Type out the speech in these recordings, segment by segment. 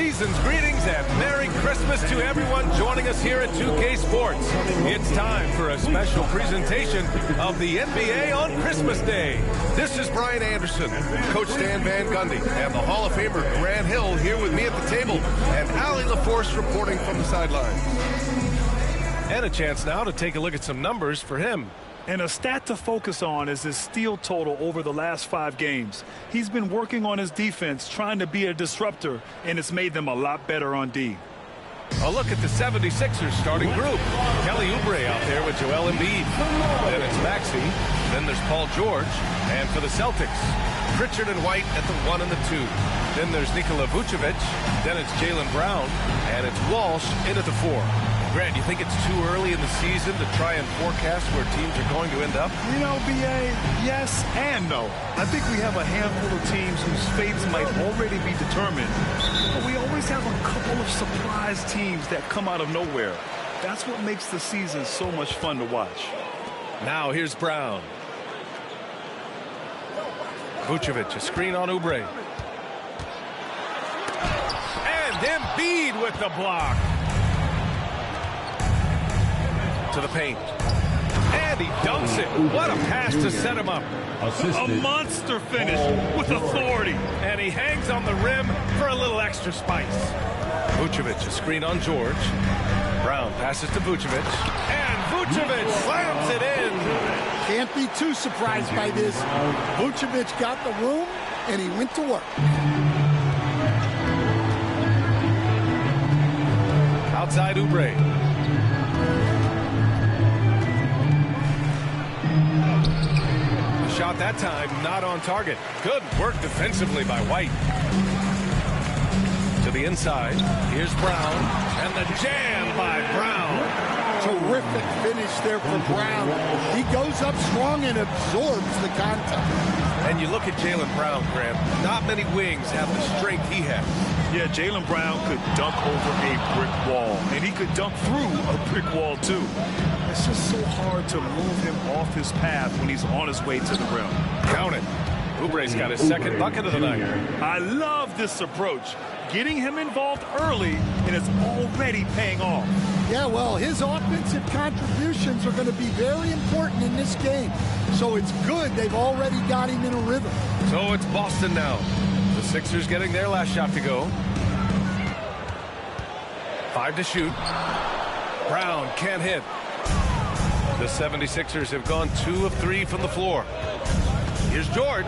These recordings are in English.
Season's greetings and Merry Christmas to everyone joining us here at 2K Sports. It's time for a special presentation of the NBA on Christmas Day. This is Brian Anderson, Coach Stan Van Gundy, and the Hall of Famer Grant Hill here with me at the table, and Allie LaForce reporting from the sidelines. And a chance now to take a look at some numbers for him. And a stat to focus on is his steal total over the last 5 games. He's been working on his defense, trying to be a disruptor, and it's made them a lot better on D. A look at the 76ers starting group. Kelly Oubre out there with Joel Embiid. Then it's Maxey. Then there's Paul George. And for the Celtics, Pritchard and White at the 1 and the 2. Then there's Nikola Vucevic. Then it's Jaylen Brown. And it's Walsh in at the 4. Grant, you think it's too early in the season to try and forecast where teams are going to end up? You know, B.A., yes and no. I think we have a handful of teams whose fates might already be determined. But we always have a couple of surprise teams that come out of nowhere. That's what makes the season so much fun to watch. Now here's Brown. Vucevic, a screen on Oubre. And Embiid with the block. To the paint. And he dunks it. What a pass to set him up. A monster finish with authority. And he hangs on the rim for a little extra spice. Vucevic, a screen on George. Brown passes to Vucevic. And Vucevic slams it in. Can't be too surprised by this. Vucevic got the room, and he went to work. Outside Oubre. Shot that time, not on target. Good work defensively by White. To the inside, here's Brown, and the jam by Brown. Terrific finish there for Brown. He goes up strong and absorbs the contact. And you look at Jaylen Brown, Graham, not many wings have the strength he has. Yeah, Jaylen Brown could dunk over a brick wall, and he could dunk through a brick wall, too. It's just so hard to move him off his path when he's on his way to the rim. Count it. Oubre's got his second bucket of the night. I love this approach. Getting him involved early, and it's already paying off. Yeah, well, his offensive contributions are going to be very important in this game. So it's good they've already got him in a rhythm. So it's Boston now. The Sixers getting their last shot to go. 5 to shoot. Brown can't hit. The 76ers have gone 2 of 3 from the floor. Here's George.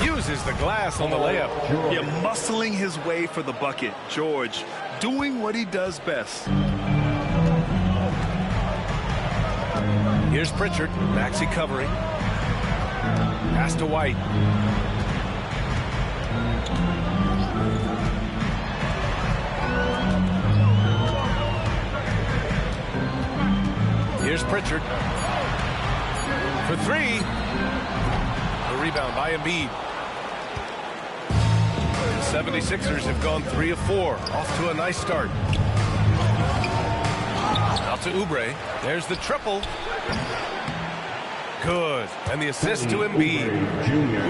Uses the glass on the layup. Yeah, muscling his way for the bucket. George doing what he does best. Here's Pritchard. Maxey covering. Pass to White. Here's Pritchard. For 3. The rebound by Embiid. The 76ers have gone 3 of 4. Off to a nice start. Out to Oubre. There's the triple. Good. And the assist to Embiid.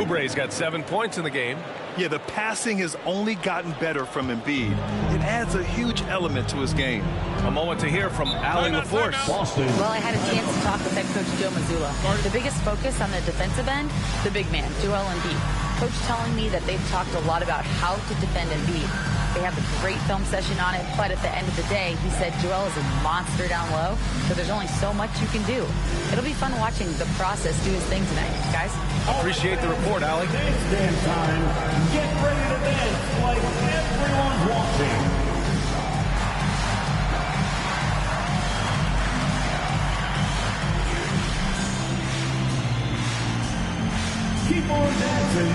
Oubre's got 7 points in the game. Yeah, the passing has only gotten better from Embiid. It adds a huge element to his game. A moment to hear from Allie LaForce. Well, I had a chance to talk with head coach Joe Mazzulla. The biggest focus on the defensive end, the big man, Joel Embiid. Coach telling me that they've talked a lot about how to defend Embiid. They have a great film session on it, but at the end of the day, he said Joel is a monster down low, so there's only so much you can do. It'll be fun watching the process do his thing tonight, guys. Appreciate the report, Allie. Dance time. Get ready to dance like everyone's watching. Keep on dancing.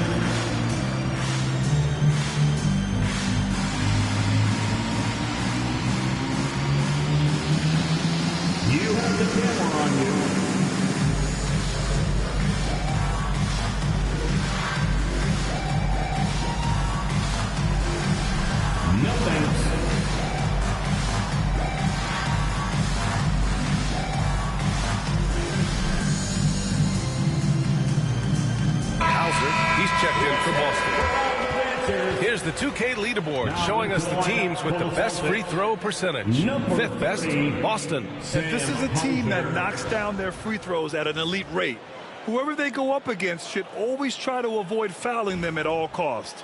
You have the camera on you. the 2K leaderboard showing us the teams with the best free throw percentage. Fifth best, Boston. This is a team that knocks down their free throws at an elite rate. Whoever they go up against should always try to avoid fouling them at all costs.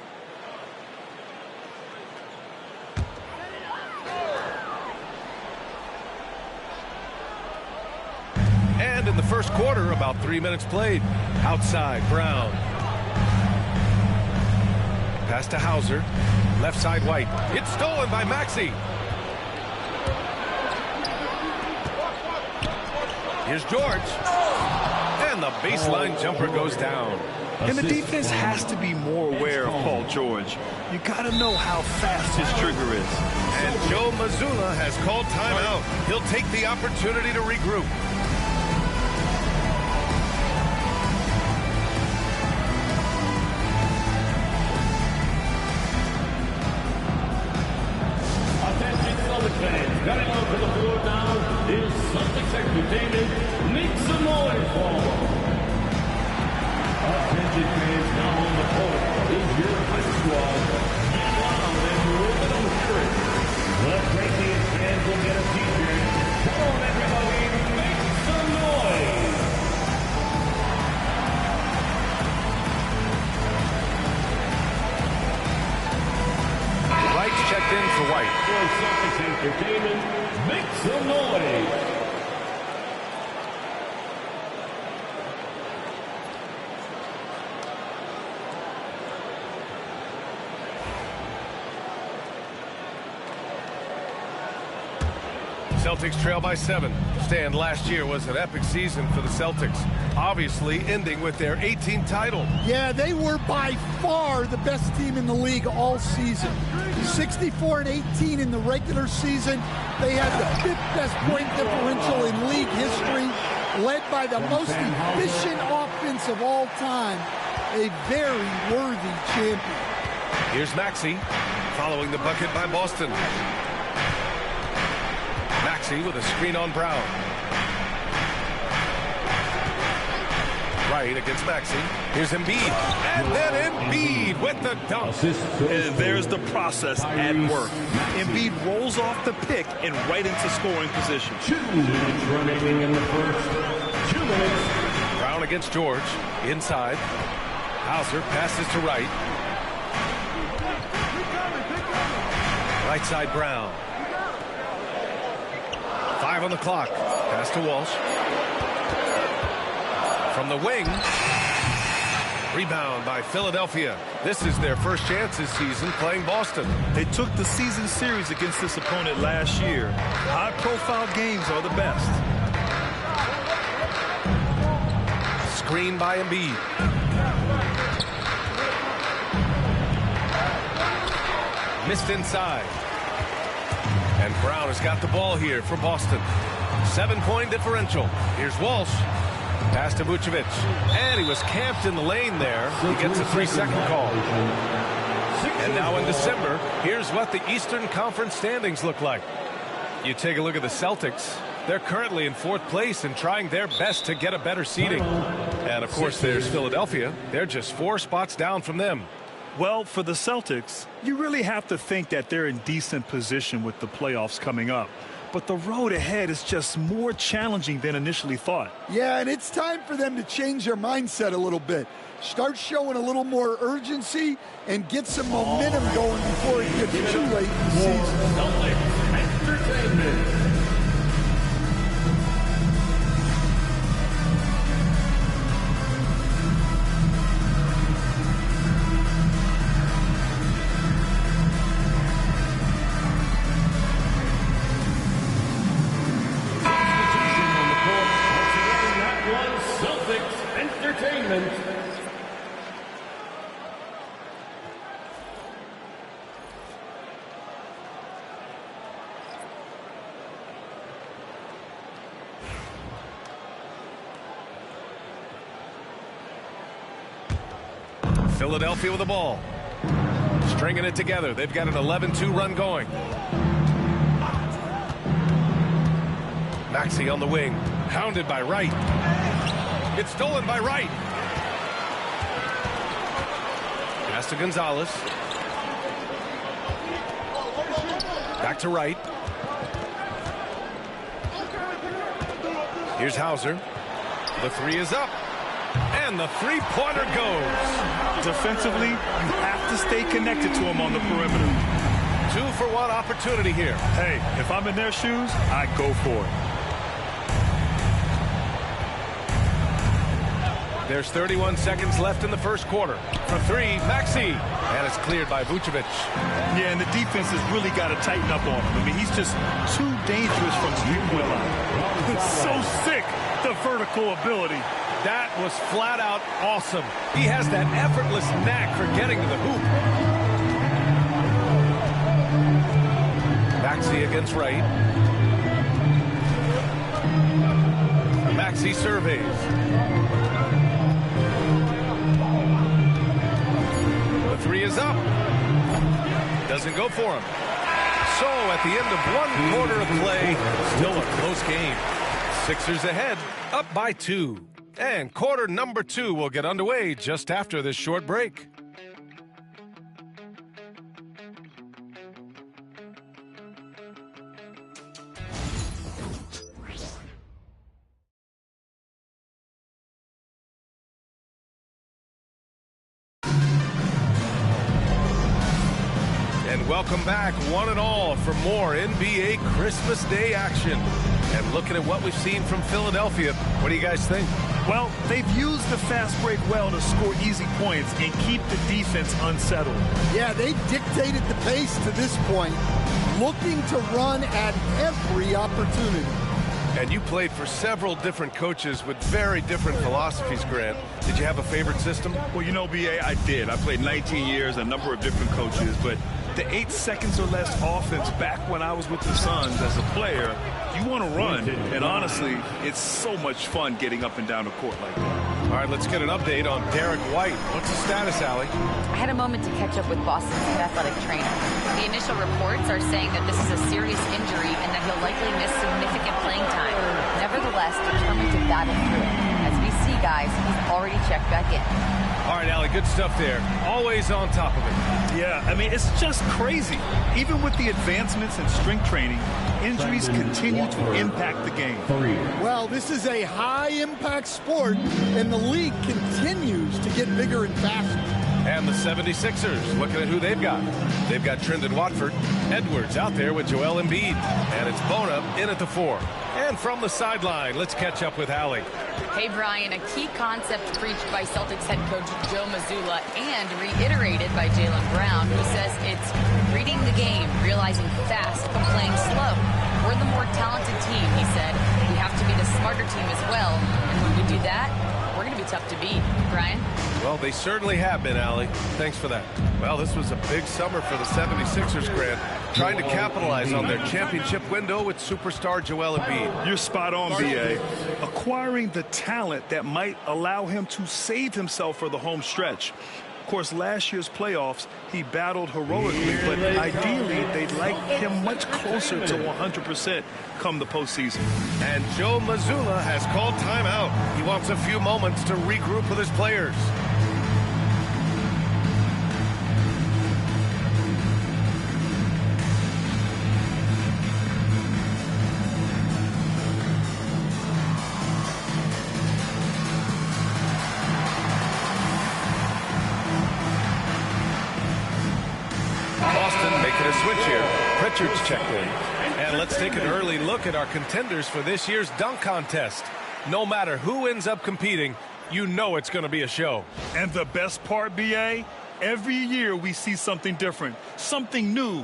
And in the first quarter, about 3 minutes played. Outside, Brown. Pass to Hauser. Left side, White. It's stolen by Maxey. Here's George. And the baseline jumper goes down. And the defense has to be more aware of Paul George. You got to know how fast his trigger is. And Joe Mazzulla has called timeout. He'll take the opportunity to regroup. Coming onto the floor now is Celtics Entertainment. Make some noise for them. Attention fans, now on the court is your high squad. Now and rhythm shirt. The Corinthians fans will get a t-shirt. Come on, everybody, make some noise. Wright's checked in for White. For Celtics Entertainment, make some noise. Celtics trail by 7. Stan, last year was an epic season for the Celtics, obviously ending with their 18th title. Yeah, they were by far the best team in the league all season. 64-18 in the regular season. They had the 5th best point differential in league history, led by the most efficient offense of all time. A very worthy champion. Here's Maxey, following the bucket by Boston. Maxey with a screen on Brown. Right against Maxey. Here's Embiid. And then Embiid with the dunk. And there's the process at work. Embiid rolls off the pick and right into scoring position. 2 minutes remaining in the first. 2 minutes. Brown against George. Inside. Hauser passes to Wright. Right side, Brown. 5 on the clock. Pass to Walsh. From the wing. Rebound by Philadelphia. This is their first chance this season playing Boston. They took the season series against this opponent last year. High-profile games are the best. Screen by Embiid. Missed inside. And Brown has got the ball here for Boston. 7-point differential. Here's Walsh. Pass to Vucevic. And he was camped in the lane there. He gets a 3-second call. And now in December, here's what the Eastern Conference standings look like. You take a look at the Celtics. They're currently in 4th place and trying their best to get a better seeding. And, of course, there's Philadelphia. They're just 4 spots down from them. Well, for the Celtics, you really have to think that they're in decent position with the playoffs coming up. But the road ahead is just more challenging than initially thought. Yeah, and it's time for them to change their mindset a little bit. Start showing a little more urgency and get some momentum going before it gets too late in the season. Celtics Entertainment. Philadelphia with the ball. Stringing it together. They've got an 11-2 run going. Maxey on the wing. Hounded by Wright. It's stolen by Wright. Pass to Gonzalez. to right. Here's Hauser. The three is up. And the three-pointer goes. Defensively, you have to stay connected to him on the perimeter. 2-for-1 opportunity here. Hey, if I'm in their shoes, I go for it. There's 31 seconds left in the first quarter. For three, Maxey. And it's cleared by Vucevic. Yeah, and the defense has really got to tighten up on him. I mean, he's just too dangerous from the three-point line. It's so sick, the vertical ability. That was flat out awesome. He has that effortless knack for getting to the hoop. Maxey against Wright. Maxey surveys. The three is up. Doesn't go for him. So at the end of one quarter of play, still a close game. Sixers ahead, up by 2. And quarter number 2 will get underway just after this short break. And welcome back, one and all, for more NBA Christmas Day action. And looking at what we've seen from Philadelphia, what do you guys think? Well, they've used the fast break well to score easy points and keep the defense unsettled. Yeah, they dictated the pace to this point, looking to run at every opportunity. And you played for several different coaches with very different philosophies, Grant. Did you have a favorite system? Well, you know, B.A., I did. I played 19 years, a number of different coaches, but the 8 seconds or less offense back when I was with the Suns as a player, you want to run. And honestly, it's so much fun getting up and down the court like that. All right, let's get an update on Derek White. What's the status, Allie? I had a moment to catch up with Boston's head athletic trainer. The initial reports are saying that this is a serious injury and that he'll likely miss significant playing time. Nevertheless, determined to battle through it. As we see, guys, he's already checked back in. All right, Allie, good stuff there. Always on top of it. Yeah, I mean, it's just crazy. Even with the advancements in strength training, injuries continue to impact the game. Well, this is a high-impact sport, and the league continues to get bigger and faster. And the 76ers, looking at who they've got. They've got Trendon Watford, Edwards out there with Joel Embiid, and it's Bona in at the 4. And from the sideline, let's catch up with Allie. Hey, Brian, a key concept preached by Celtics head coach Joe Mazzulla and reiterated by Jaylen Brown, who says it's reading the game, realizing fast, but playing slow. We're the more talented team, he said. We have to be the smarter team as well. And when we do that, we're going to be tough to beat. Brian? Well, they certainly have been, Allie. Thanks for that. Well, this was a big summer for the 76ers, Grant, trying to capitalize on their championship window with superstar Joel Embiid. You're spot on, B.A. Acquiring the talent that might allow him to save himself for the home stretch. Of course, last year's playoffs, he battled heroically, but ideally, they'd like him much closer to 100% come the postseason. And Joe Mazzulla has called timeout. He wants a few moments to regroup with his players. Switch here. Pritchard's checked in. And let's take an early look at our contenders for this year's dunk contest. No matter who ends up competing, you know it's going to be a show. And the best part, B.A., every year we see something different, something new.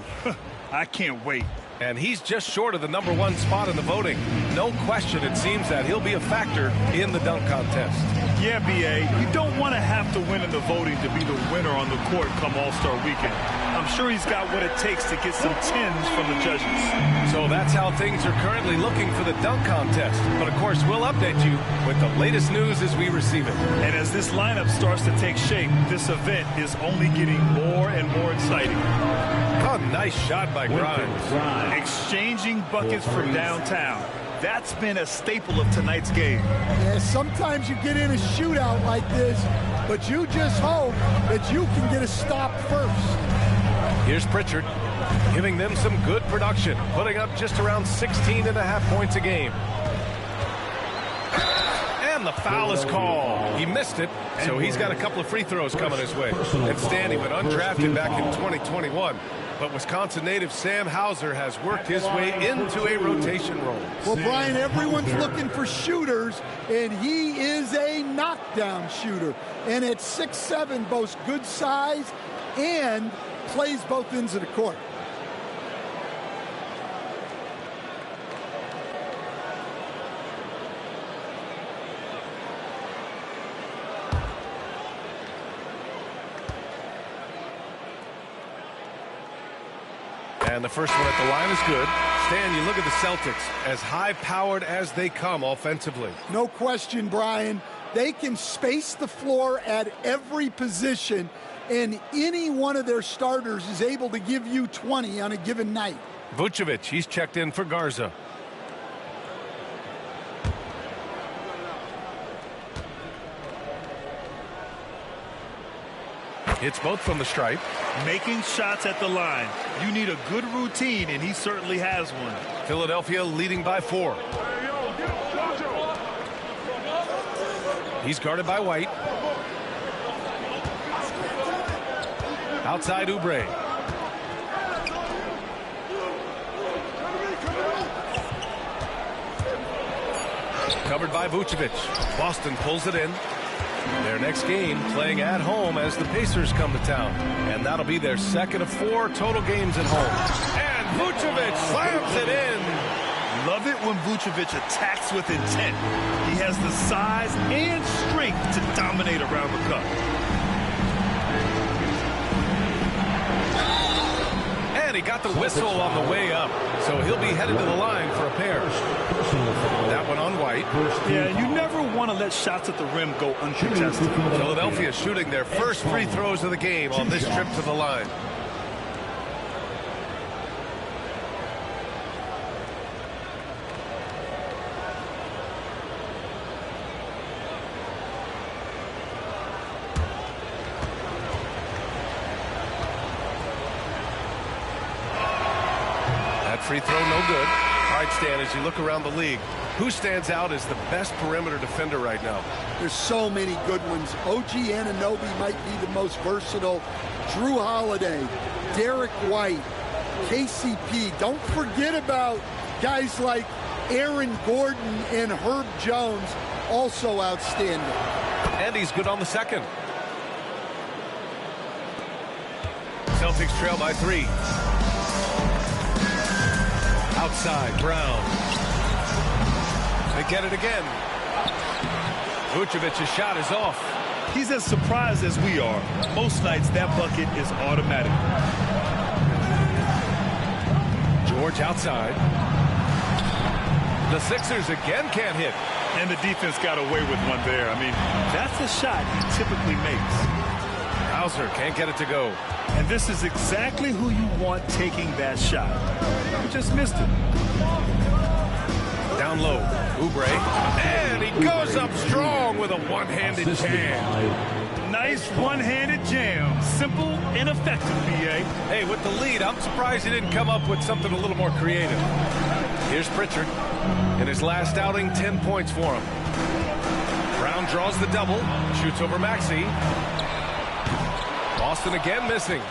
I can't wait. And he's just short of the #1 spot in the voting. No question, it seems that he'll be a factor in the dunk contest. Yeah, B.A., you don't want to have to win in the voting to be the winner on the court come All-Star Weekend. I'm sure he's got what it takes to get some 10s from the judges. So that's how things are currently looking for the dunk contest. But, of course, we'll update you with the latest news as we receive it. And as this lineup starts to take shape, this event is only getting more and more exciting. Oh, nice shot by Grimes. Exchanging buckets from downtown. That's been a staple of tonight's game. Yeah, sometimes you get in a shootout like this, but you just hope that you can get a stop first. Here's Pritchard. giving them some good production, putting up just around 16.5 points a game. And the foul is called. He missed it, so he's got a couple of free throws coming his way. And Stan, he went undrafted back in 2021. But Wisconsin native Sam Hauser has worked his way into a rotation role. Well, Brian, everyone's looking for shooters, and he is a knockdown shooter. And at 6'7", boasts good size and plays both ends of the court. And the first one at the line is good. Stan, you look at the Celtics, as high-powered as they come offensively. No question, Brian. They can space the floor at every position, and any one of their starters is able to give you 20 on a given night. Vucevic, he's checked in for Garza. Hits both from the stripe. Making shots at the line. You need a good routine, and he certainly has one. Philadelphia leading by 4. He's guarded by White. Outside Oubre. Covered by Vucevic. Boston pulls it in. Their next game playing at home as the Pacers come to town. And that'll be their second of 4 total games at home. And Vucevic slams it in. Love it when Vucevic attacks with intent. He has the size and strength to dominate around the cup. And he got the whistle on the way up. So he'll be headed to the line for a pair. That one on White. Yeah, you never want to let shots at the rim go uncontested. Philadelphia shooting their first free throws of the game on this trip to the line. Free throw, no good. All right, Stan, as you look around the league, who stands out as the best perimeter defender right now? There's so many good ones. OG Anunoby might be the most versatile. Drew Holiday, Derek White, KCP. Don't forget about guys like Aaron Gordon and Herb Jones, also outstanding. And he's good on the second. Celtics trail by 3. Outside, Brown. They get it again. Vucevic's shot is off. He's as surprised as we are. Most nights, that bucket is automatic. George outside. The Sixers again can't hit. And the defense got away with one there. I mean, that's the shot he typically makes. Hauser can't get it to go. And this is exactly who you want taking that shot. He just missed it. Down low, Oubre. And he goes up strong with a one-handed jam. Nice one-handed jam. Simple and effective, B.A. Hey, with the lead, I'm surprised he didn't come up with something a little more creative. Here's Pritchard. In his last outing, 10 points for him. Brown draws the double. Shoots over Maxey. Boston again missing.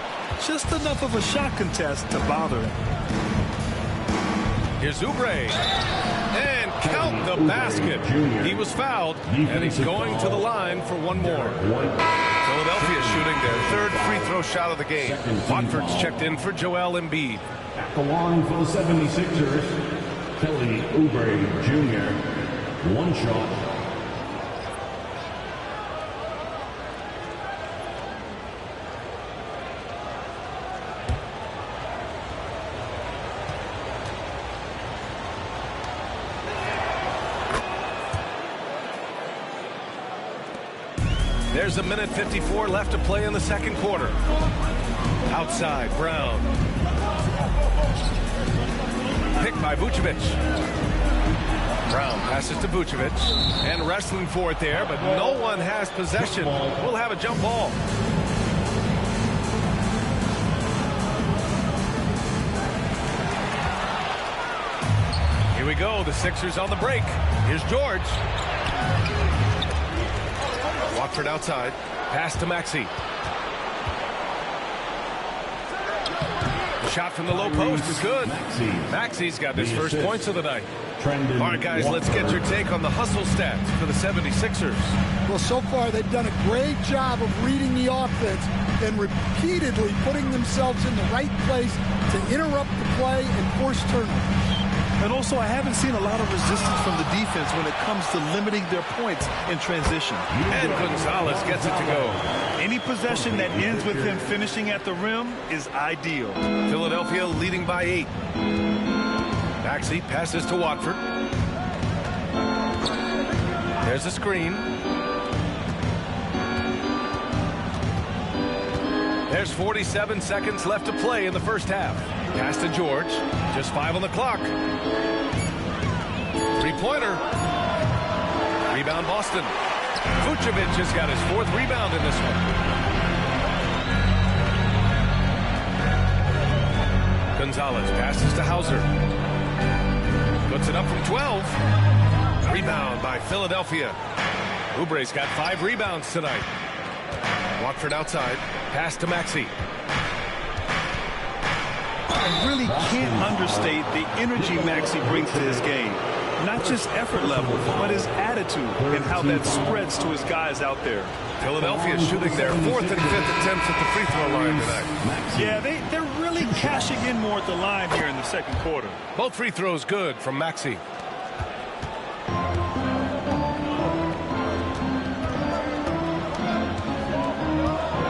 Just enough of a shot contest to bother him. Here's Oubre. And count the basket. He was fouled, and he's going to the line for one more. Philadelphia shooting their third free throw shot of the game. Watford's checked in for Joel Embiid. At the line for the 76ers, Kelly Oubre Jr. One shot. There's a minute 54 left to play in the second quarter. Outside, Brown. Picked by Vucevic. Brown passes to Vucevic. And wrestling for it there, but no one has possession. We'll have a jump ball. Here we go. The Sixers on the break. Here's George. Watford outside. Pass to Maxey. The shot from the low post is good. Maxey's got his first points of the night. All right, guys, let's get your take on the hustle stats for the 76ers. Well, so far they've done a great job of reading the offense and repeatedly putting themselves in the right place to interrupt the play and force turnovers. And also, I haven't seen a lot of resistance from the defense when it comes to limiting their points in transition. And Gonzalez gets it to go. Any possession that ends with him finishing at the rim is ideal. Philadelphia leading by 8. Maxey passes to Watford. There's a screen. There's 47 seconds left to play in the first half. Pass to George. Just 5 on the clock. Three-pointer. Rebound Boston. Vucevic has got his 4th rebound in this one. Gonzalez passes to Hauser. Puts it up from 12. Rebound by Philadelphia. Oubre's got 5 rebounds tonight. Watford outside. Pass to Maxey. I really can't understate the energy Maxey brings to his game. Not just effort level, but his attitude and how that spreads to his guys out there. Philadelphia shooting their 4th and 5th attempts at the free throw line tonight. Yeah, they're really cashing in more at the line here in the second quarter. Both free throws good from Maxey.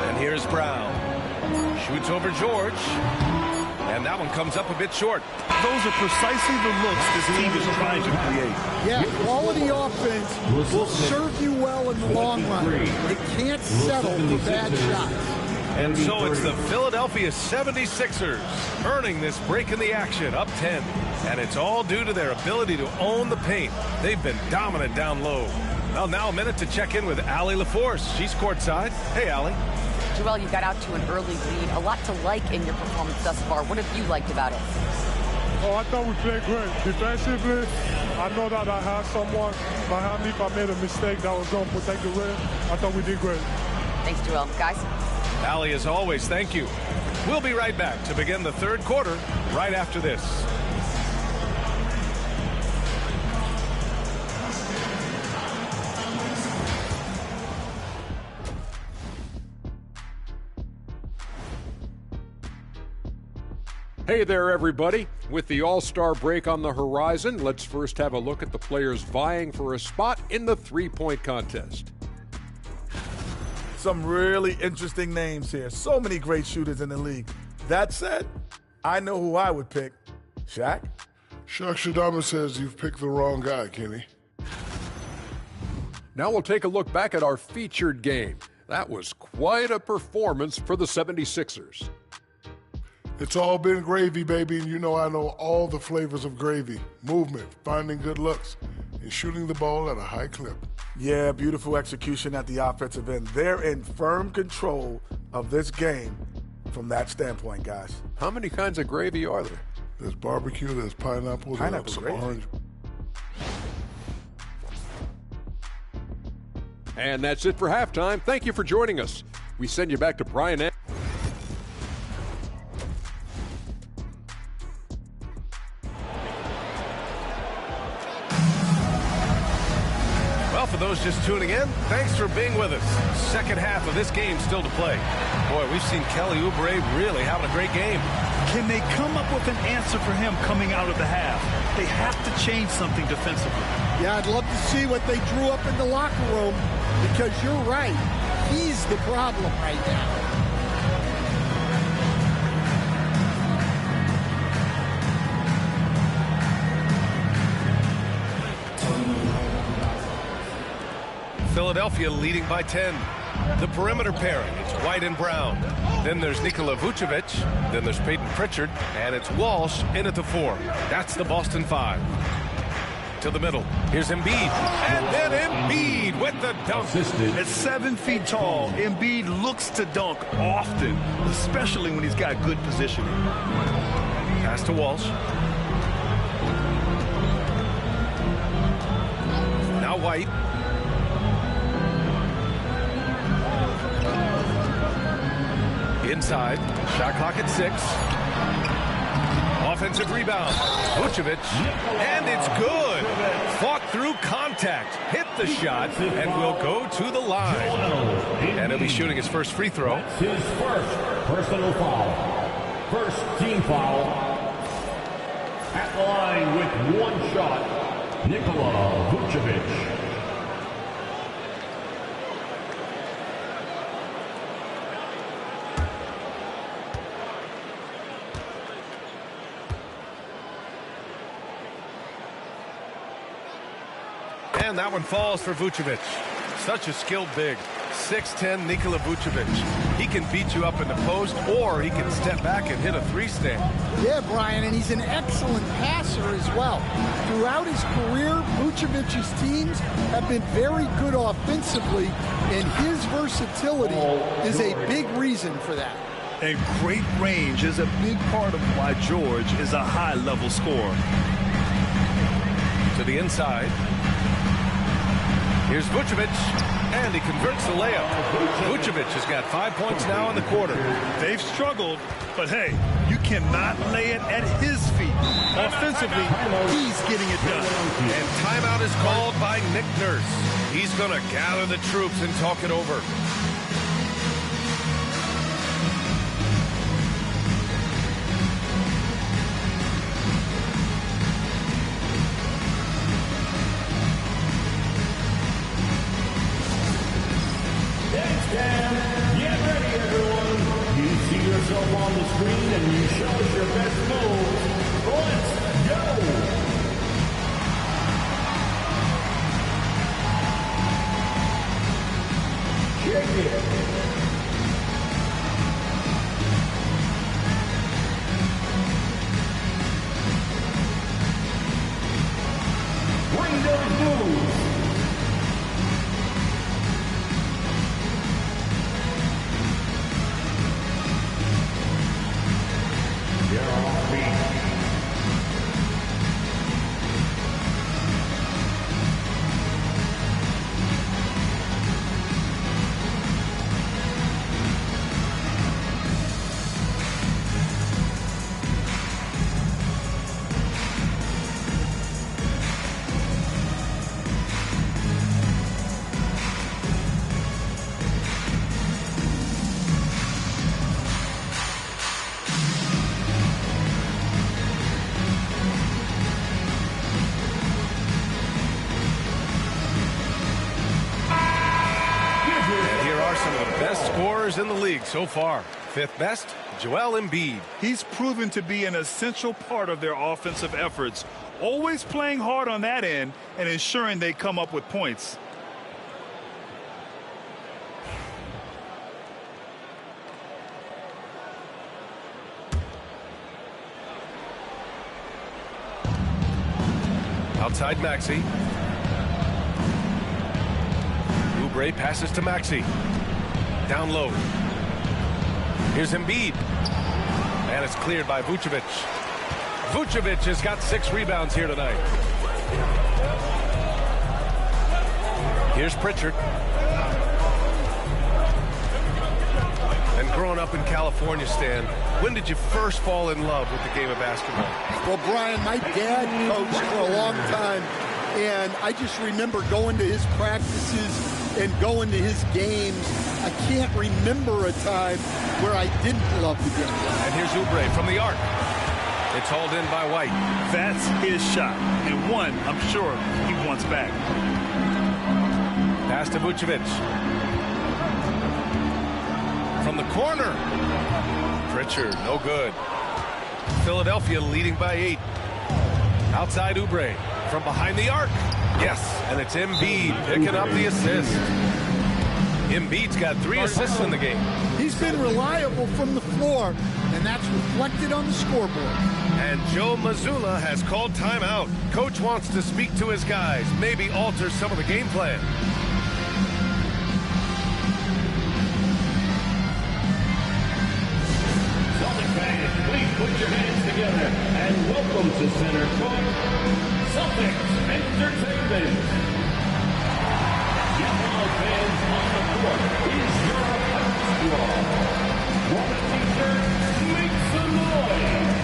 And here's Brown. Shoots over George. And that one comes up a bit short. Those are precisely the looks this team is trying to create. Yeah, quality offense will serve you well in the long run. It can't settle for bad shots. And so it's the Philadelphia 76ers earning this break in the action, up 10. And it's all due to their ability to own the paint. They've been dominant down low. Well, now a minute to check in with Allie LaForce. She's courtside. Hey, Allie. Joel, you got out to an early lead. A lot to like in your performance thus far. What have you liked about it? Oh, I thought we played great. Defensively, I know that I had someone behind me. If I made a mistake that was going to protect the rim, I thought we did great. Thanks, Joel. Guys? Allie, as always, thank you. We'll be right back to begin the third quarter right after this. Hey there, everybody. With the All-Star break on the horizon, let's first have a look at the players vying for a spot in the three-point contest. Some really interesting names here. So many great shooters in the league. That said, I know who I would pick. Shaq? Shaq Shadama says you've picked the wrong guy, Kenny. Now we'll take a look back at our featured game. That was quite a performance for the 76ers. It's all been gravy, baby, and you know I know all the flavors of gravy. Movement, finding good looks, and shooting the ball at a high clip. Yeah, beautiful execution at the offensive end. They're in firm control of this game from that standpoint, guys. How many kinds of gravy are there? There's barbecue, there's pineapple, there's some orange. And that's it for halftime. Thank you for joining us. We send you back to Brian. For those just tuning in, thanks for being with us. Second half of this game still to play. Boy, we've seen Kelly Oubre really having a great game. Can they come up with an answer for him coming out of the half? They have to change something defensively. Yeah, I'd love to see what they drew up in the locker room, because you're right. He's the problem right now. Philadelphia leading by 10. The perimeter pairing, it's White and Brown. Then there's Nikola Vucevic. Then there's Peyton Pritchard. And it's Walsh in at the 4. That's the Boston 5. To the middle. Here's Embiid. And then Embiid with the dunk. At 7 feet tall, Embiid looks to dunk often, especially when he's got good positioning. Pass to Walsh. Now White. Inside. Shot clock at 6. Offensive rebound. Vucevic. And it's good. Fought through contact. Hit the shot and will go to the line. And he'll be shooting his first free throw. His first personal foul. First team foul. At the line with one shot, Nikola Vucevic. And that one falls for Vucevic. Such a skilled big. 6'10" Nikola Vucevic. He can beat you up in the post, or he can step back and hit a three-stand. Yeah, Brian, and he's an excellent passer as well. Throughout his career, Vucevic's teams have been very good offensively, and his versatility is a big reason for that. And great range is a big part of why George is a high-level scorer. To the inside. Here's Vucevic, and he converts the layup. Vucevic has got 5 points now in the quarter. They've struggled, but hey, you cannot lay it at his feet. Offensively, he's getting it done. And timeout is called by Nick Nurse. He's going to gather the troops and talk it over. Get ready, everyone. You see yourself on the screen and you show us your best moves. Let's go. Check it. Bring those moves. In the league so far. 5th best, Joel Embiid. He's proven to be an essential part of their offensive efforts, always playing hard on that end and ensuring they come up with points. Outside Maxey. Oubre passes to Maxey. Down low. Here's Embiid. And it's cleared by Vucevic. Vucevic has got 6 rebounds here tonight. Here's Pritchard. And growing up in California, Stan, when did you first fall in love with the game of basketball? Well, Brian, my dad coached for a long time, and I just remember going to his practices and going to his games. I can't remember a time where I didn't love the game. And here's Oubre from the arc. It's hauled in by White. That's his shot, and one I'm sure he wants back. Pass to Vucevic. From the corner. Pritchard, no good. Philadelphia leading by 8. Outside Oubre. From behind the arc. Yes, and it's Embiid picking up the assist. Embiid's got 3 assists in the game. He's been reliable from the floor, and that's reflected on the scoreboard. And Joe Mazzulla has called timeout. Coach wants to speak to his guys, maybe alter some of the game plan. Celtics fans, please put your hands together and welcome to center court, Celtics Entertainment. fans on the court is your opponent's squad. Want a t-shirt? Make some noise.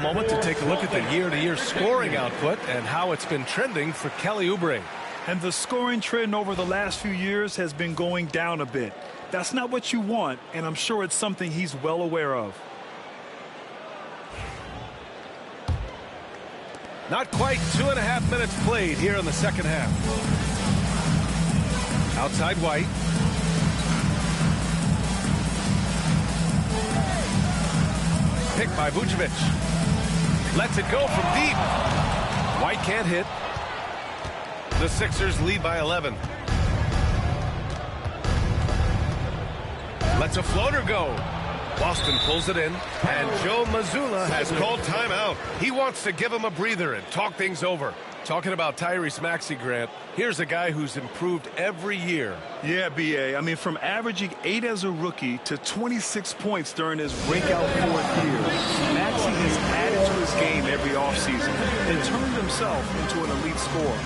Moment to take a look at the year-to-year scoring output and how it's been trending for Kelly Oubre. And the scoring trend over the last few years has been going down a bit. That's not what you want, and I'm sure it's something he's well aware of. Not quite 2.5 minutes played here in the second half. Outside White. Picked by Vucevic. Lets it go from deep. White can't hit. The Sixers lead by 11. Lets a floater go. Boston pulls it in, and Joe Mazzulla has called timeout. He wants to give him a breather and talk things over. Talking about Tyrese Maxey, Grant, here's a guy who's improved every year. Yeah, B.A. I mean, from averaging 8 as a rookie to 26 points during his breakout 4th year, Maxey has added to his game every offseason and turned himself into an elite scorer.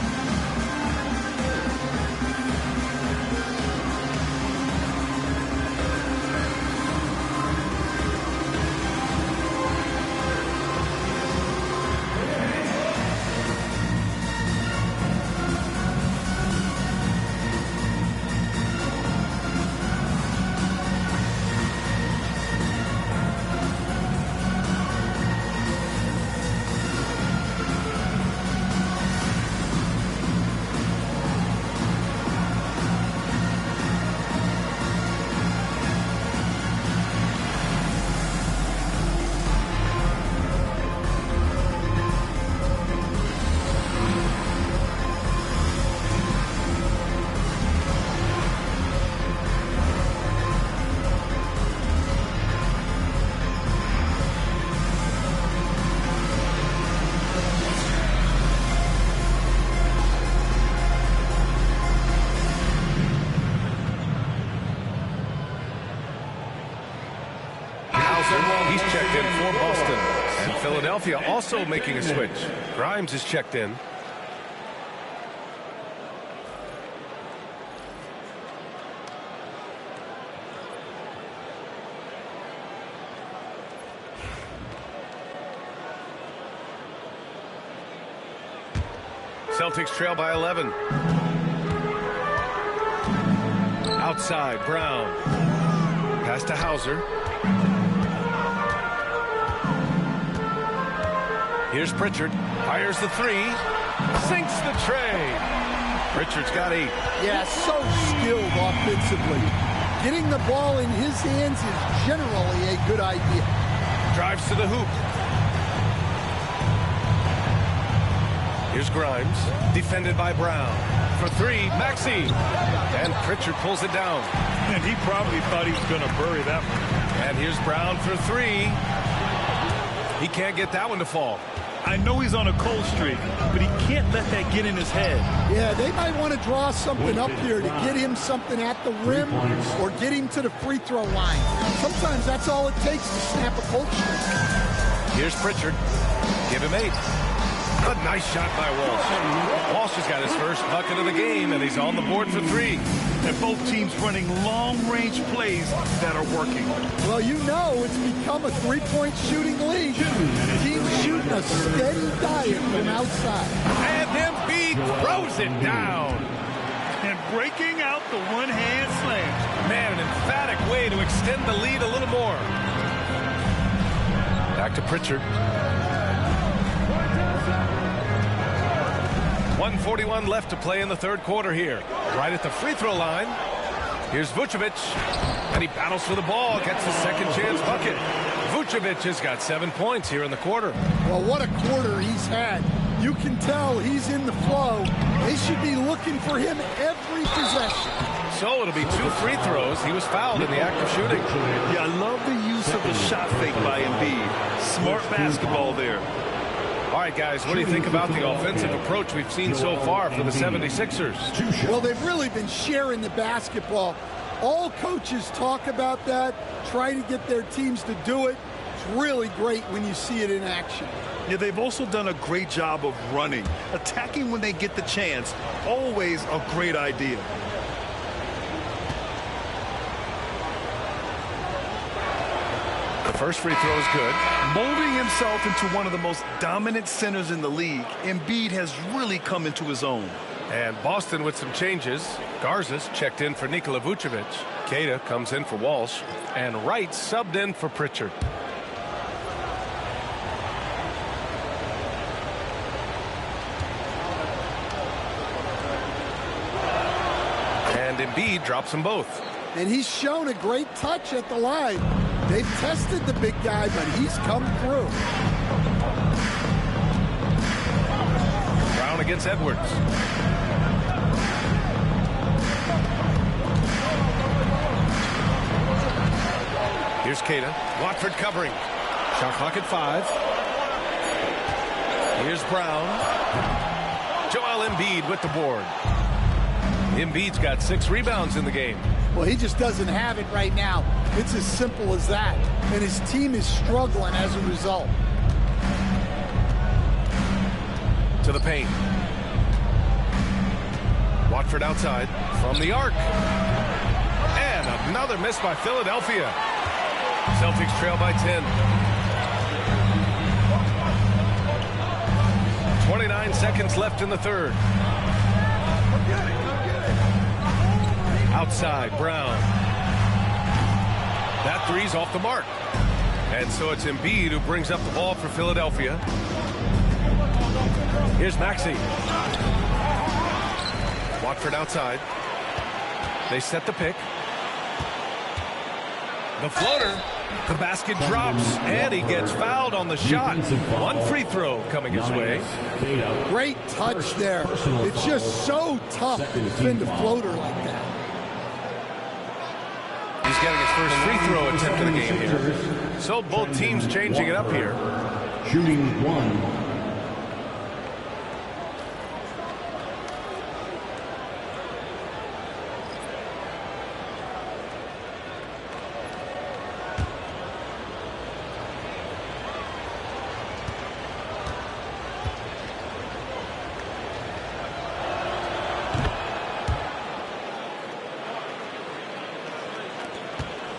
He's checked in for Boston. And Philadelphia also making a switch. Grimes is checked in. Celtics trail by 11. Outside, Brown. Pass to Hauser. Here's Pritchard. Fires the three. Sinks the tray. Pritchard's got 8. Yeah, so skilled offensively. Getting the ball in his hands is generally a good idea. Drives to the hoop. Here's Grimes. Defended by Brown. For 3, Maxey. And Pritchard pulls it down. And he probably thought he was going to bury that one. And here's Brown for 3. He can't get that one to fall. I know he's on a cold streak, but he can't let that get in his head. Yeah, they might want to draw something up here to get him something at the rim or get him to the free throw line. Sometimes that's all it takes to snap a cold streak. Here's Pritchard. Give him 8. A nice shot by Walsh. Walsh has got his first bucket of the game, and he's on the board for 3. And both teams running long-range plays that are working. Well, you know it's become a three-point shooting league. Teams shooting a steady diet from outside. And Embiid throws it down. And breaking out the one-hand slam. Man, an emphatic way to extend the lead a little more. Back to Pritchard. 1:41 left to play in the third quarter here. Right at the free throw line. Here's Vucevic. And he battles for the ball. Gets the second chance bucket. Vucevic has got 7 points here in the quarter. Well, what a quarter he's had. You can tell he's in the flow. They should be looking for him every possession. So it'll be 2 free throws. He was fouled in the act of shooting. Yeah, I love the use of the shot fake by Embiid. Smart basketball there. All right, guys, what do you think about the offensive approach we've seen so far for the 76ers? Well, they've really been sharing the basketball. All coaches talk about that, try to get their teams to do it. It's really great when you see it in action. Yeah, they've also done a great job of running. Attacking when they get the chance, always a great idea. The first free throw is good. Molding himself into one of the most dominant centers in the league, Embiid has really come into his own. And Boston with some changes. Garza's checked in for Nikola Vucevic. Queta comes in for Walsh. And Wright subbed in for Pritchard. And Embiid drops them both. And he's shown a great touch at the line. They've tested the big guy, but he's come through. Brown against Edwards. Here's Queta. Watford covering. Shot clock at 5. Here's Brown. Joel Embiid with the board. Embiid's got 6 rebounds in the game. Well, he just doesn't have it right now. It's as simple as that. And his team is struggling as a result. To the paint. Watford outside from the arc. And another miss by Philadelphia. Celtics trail by 10. 29 seconds left in the third. Outside, Brown. That three's off the mark. And so it's Embiid who brings up the ball for Philadelphia. Here's Maxey. Watford outside. They set the pick. The floater. The basket drops, and he gets fouled on the shot. 1 free throw coming his way. Great touch there. It's just so tough to defend a floater like that. He's getting his first free throw attempt of the game here. So both teams changing it up here. Shooting 1.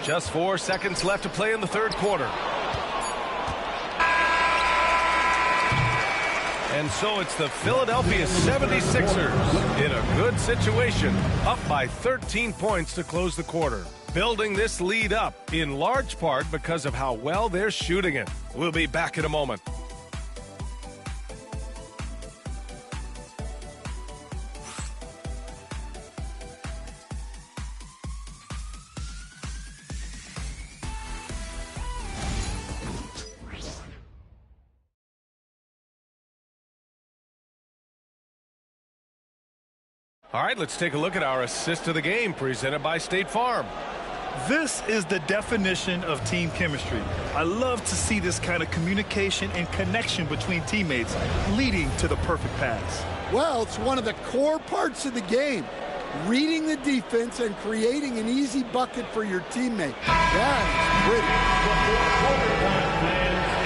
Just 4 seconds left to play in the third quarter. And so it's the Philadelphia 76ers in a good situation, up by 13 points to close the quarter. Building this lead up in large part because of how well they're shooting it. We'll be back in a moment. All right, let's take a look at our assist of the game presented by State Farm. This is the definition of team chemistry. I love to see this kind of communication and connection between teammates leading to the perfect pass. Well, it's one of the core parts of the game. Reading the defense and creating an easy bucket for your teammate. That's pretty.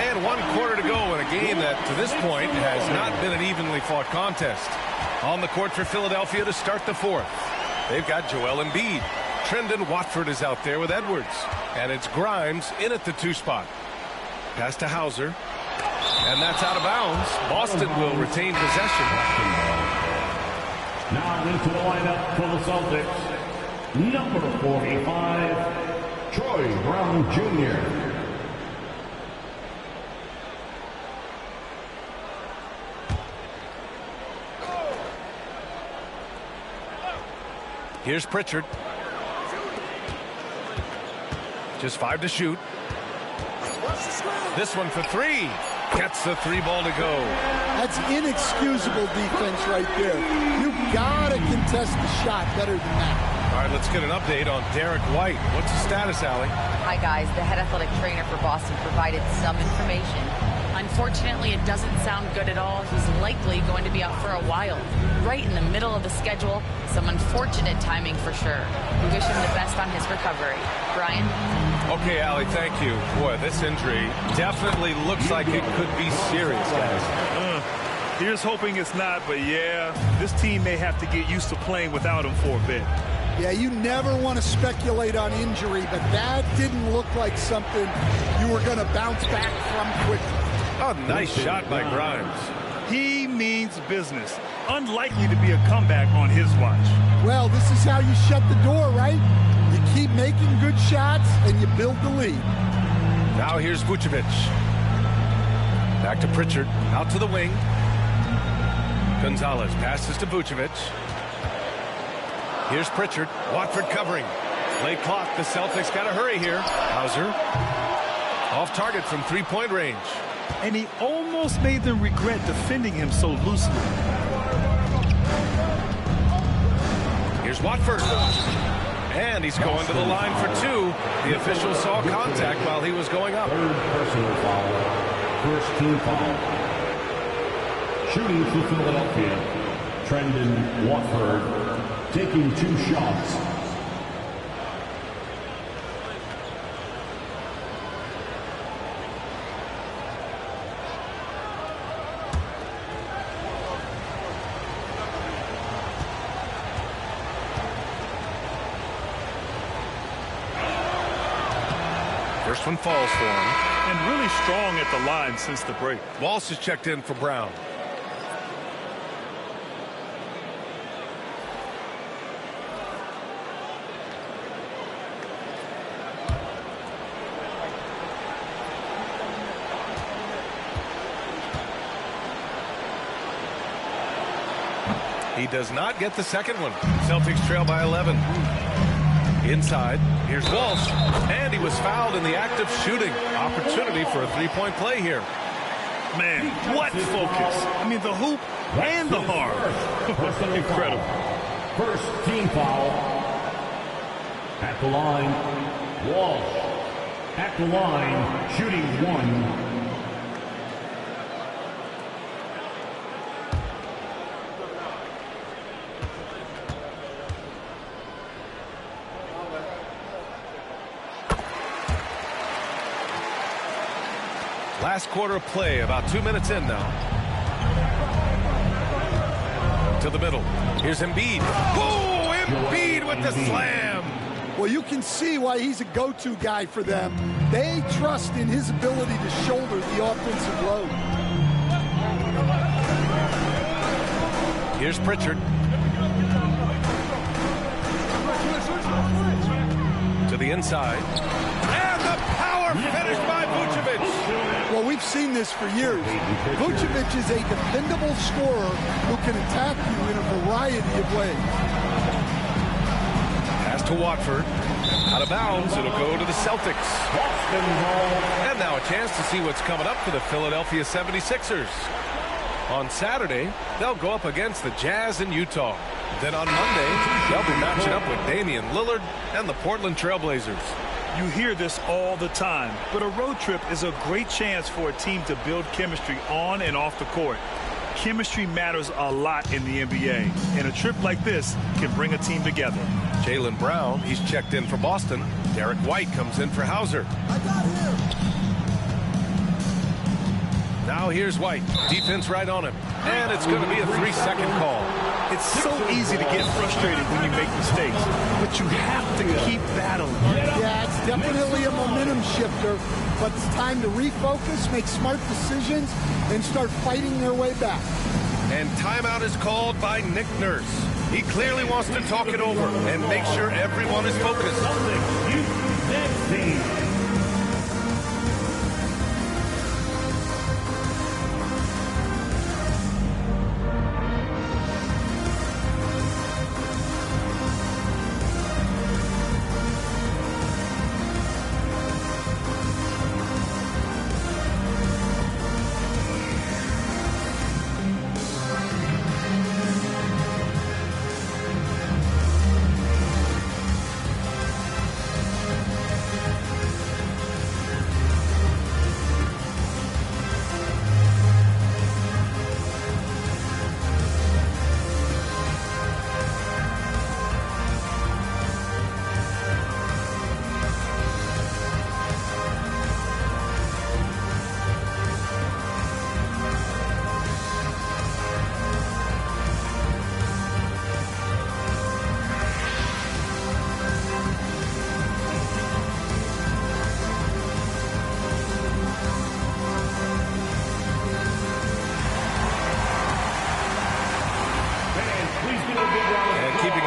And 1 quarter to go in a game that, to this point, has not been an evenly fought contest. On the court for Philadelphia to start the fourth. They've got Joel Embiid. Trendon Watford is out there with Edwards. And it's Grimes in at the 2 spot. Pass to Hauser. And that's out of bounds. Boston will retain possession. Now into the lineup for the Celtics. Number 45, Troy Brown Jr. Here's Pritchard. Just 5 to shoot. This one for 3. Gets the 3 ball to go. That's inexcusable defense right there. You've got to contest the shot better than that. All right, let's get an update on Derek White. What's the status, Allie? Hi, guys. The head athletic trainer for Boston provided some information. Unfortunately, it doesn't sound good at all. He's likely going to be out for a while. Right in the middle of the schedule. Some unfortunate timing for sure. We wish him the best on his recovery. Brian? Okay, Allie, thank you. Boy, this injury definitely looks like it could be serious, guys. Here's hoping it's not, but yeah, this team may have to get used to playing without him for a bit. Yeah, you never want to speculate on injury, but that didn't look like something you were going to bounce back from quickly. Oh, nice shot by Grimes. He means business. Unlikely to be a comeback on his watch. Well, this is how you shut the door, right? You keep making good shots, and you build the lead. Now here's Vucevic. Back to Pritchard. Out to the wing. Gonzalez passes to Vucevic. Here's Pritchard. Watford covering. Late clock. The Celtics got to hurry here. Hauser. Off target from 3-point range. And he almost made them regret defending him so loosely. Here's Watford. And he's going to the line for 2. The official saw contact while he was going up. Third personal foul. First team foul. Shooting for Philadelphia, Trendon Watford, taking 2 shots. First one falls for him. And really strong at the line since the break. Walsh is checked in for Brown. He does not get the second one. Celtics trail by 11. Inside, here's Walsh, and he was fouled in the act of shooting. Opportunity for a 3-point play here. Man, what focus. I mean, the hoop and the harm. Incredible. First team foul. At the line, Walsh. At the line, shooting 1. Last quarter of play, about 2 minutes in now. To the middle. Here's Embiid. Whoa, Embiid with the slam. Well, you can see why he's a go-to guy for them. They trust in his ability to shoulder the offensive load. Here's Pritchard. To the inside. And the power finish by Vucevic. Well, we've seen this for years. Vucevic is a dependable scorer who can attack you in a variety of ways. Pass to Watford. Out of bounds. It'll go to the Celtics. And now a chance to see what's coming up for the Philadelphia 76ers. On Saturday, they'll go up against the Jazz in Utah. Then on Monday, they'll be matching up with Damian Lillard and the Portland Trailblazers. You hear this all the time, but a road trip is a great chance for a team to build chemistry on and off the court. Chemistry matters a lot in the NBA, and a trip like this can bring a team together. Jaylen Brown, he's checked in for Boston. Derek White comes in for Hauser. Now here's White. Defense right on him. And it's going to be a 3-second call. It's so easy to get frustrated when you make mistakes, but you have to keep battling. Yeah, it's definitely a momentum shifter, but it's time to refocus, make smart decisions, and start fighting their way back. And timeout is called by Nick Nurse. He clearly wants to talk it over and make sure everyone is focused. Celtics, youth next team.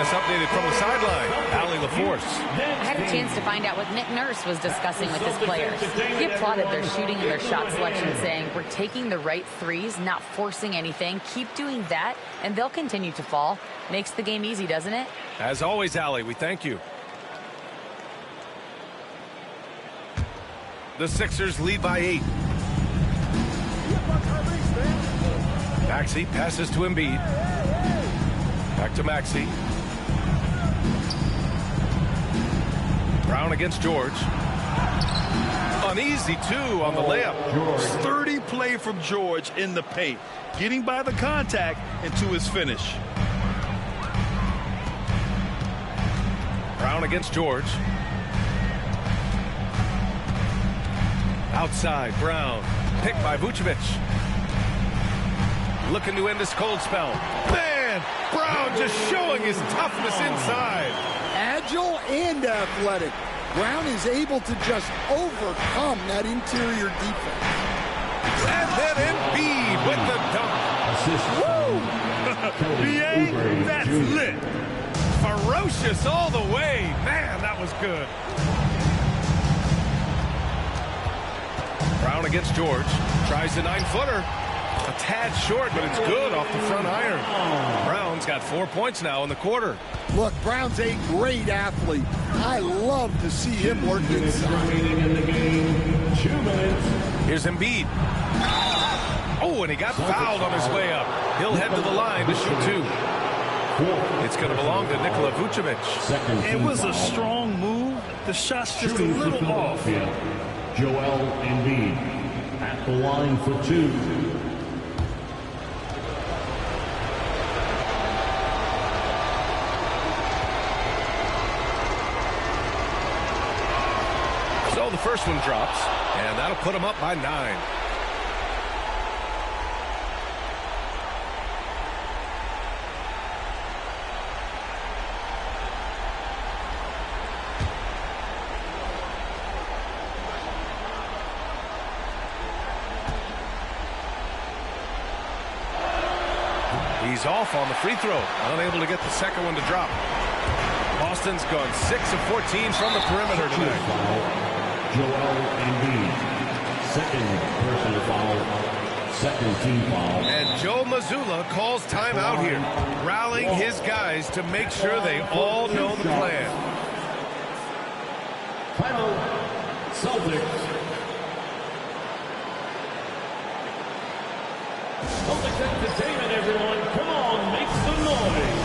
Updated from the sideline, Allie LaForce. I had a chance to find out what Nick Nurse was discussing with his players. He applauded their shooting and their shot selection, saying, we're taking the right threes, not forcing anything. Keep doing that, and they'll continue to fall. Makes the game easy, doesn't it? As always, Allie, we thank you. The Sixers lead by 8. Maxey passes to Embiid. Back to Maxey. Brown against George. Uneasy, too, on the layup. Sturdy play from George in the paint, getting by the contact and to his finish. Brown against George. Outside, Brown. Picked by Vucevic. Looking to end this cold spell. Man, Brown just showing his toughness inside. Agile and athletic. Brown is able to just overcome that interior defense. And then Embiid with the dunk. B.A., that's lit. Ferocious all the way. Man, that was good. Brown against George. Tries the 9-footer. A tad short, but it's good off the front iron. Brown's got 4 points now in the quarter. Look, Brown's a great athlete. I love to see him work inside. In the game, 2 minutes. Here's Embiid. Oh, and he got fouled on his way up. He'll head to the line to shoot 2. It's going to belong to Nikola Vucevic. It was a strong move. The shot's just a little off. Joel Embiid at the line for 2. So the first one drops, and that'll put him up by 9. He's off on the free throw, unable to get the second one to drop. Boston's gone 6 of 14 from the perimeter tonight. Joel Embiid, second personal foul, second team foul. And Joe Mazzulla calls timeout here, rallying his guys to make sure they all know the plan. Final Celtics. Celtics entertainment, everyone. Come on, make some noise.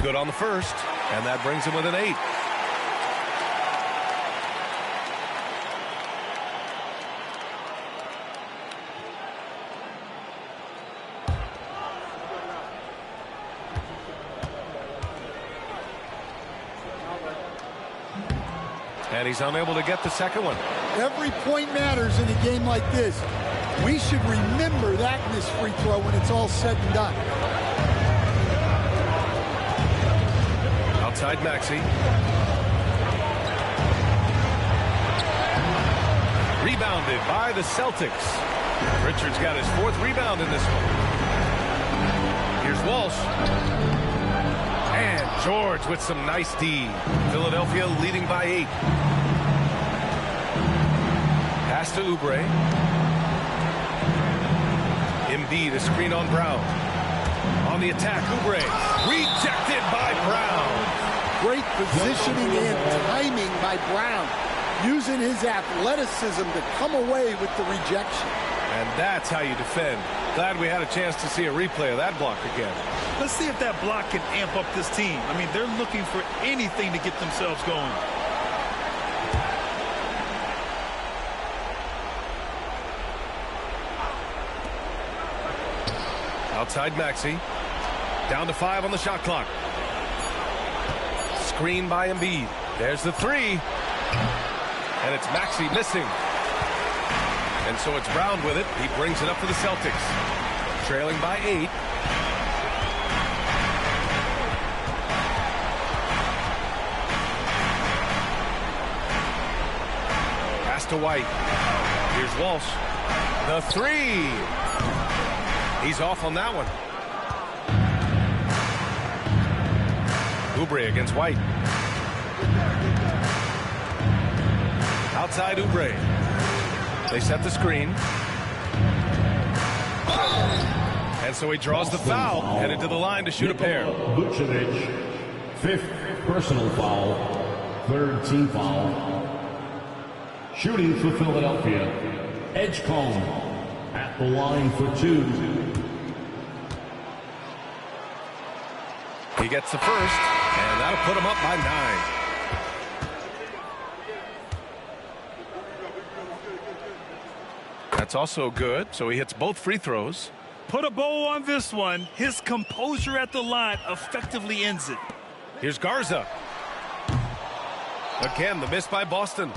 Good on the first, and that brings him with an 8. And he's unable to get the second one. Every point matters in a game like this. We should remember that in this free throw when it's all said and done. Outside Maxey. Rebounded by the Celtics. Richards got his 4th rebound in this one. Here's Walsh. And George with some nice D. Philadelphia leading by 8. Pass to Oubre. Embiid, a screen on Brown. On the attack, Oubre. Rejected by Brown. Great positioning and timing by Brown, using his athleticism to come away with the rejection. And that's how you defend. Glad we had a chance to see a replay of that block again. Let's see if that block can amp up this team. I mean, they're looking for anything to get themselves going. Outside Maxey. Down to 5 on the shot clock. Screen by Embiid. There's the 3. And it's Maxey missing. And so it's Brown with it. He brings it up for the Celtics. Trailing by 8. Pass to White. Here's Walsh. The 3. He's off on that one. Oubre against White. Outside Oubre. They set the screen. And so he draws the foul, headed to the line to shoot a pair. Vucevic, 5th personal foul, 3rd team foul. Shooting for Philadelphia, Edgecombe at the line for 2. He gets the first, and that'll put him up by 9. That's also good, so he hits both free throws. Put a bow on this one. His composure at the line effectively ends it. Here's Garza. Again, the miss by Boston.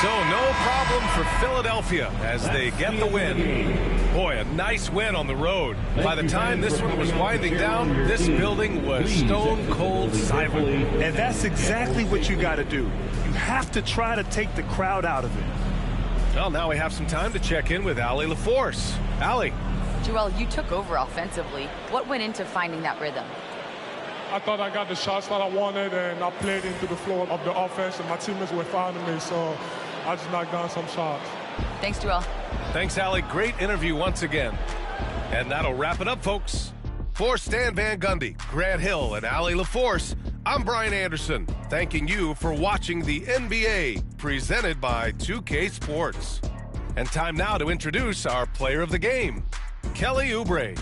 So no problem for Philadelphia as they get the win. Boy, a nice win on the road. By the time this one was winding down, this building was stone cold silent. And that's exactly what you got to do. You have to try to take the crowd out of it. Well, now we have some time to check in with Allie LaForce. Allie. Joel, you took over offensively. What went into finding that rhythm? I thought I got the shots that I wanted, and I played into the flow of the offense, and my teammates were finding me, so I just knocked down some shots. Thanks, Joel. Thanks, Allie. Great interview once again. And that'll wrap it up, folks. For Stan Van Gundy, Grant Hill, and Allie LaForce, I'm Brian Anderson, thanking you for watching the NBA, presented by 2K Sports. And time now to introduce our player of the game, Kelly Oubre.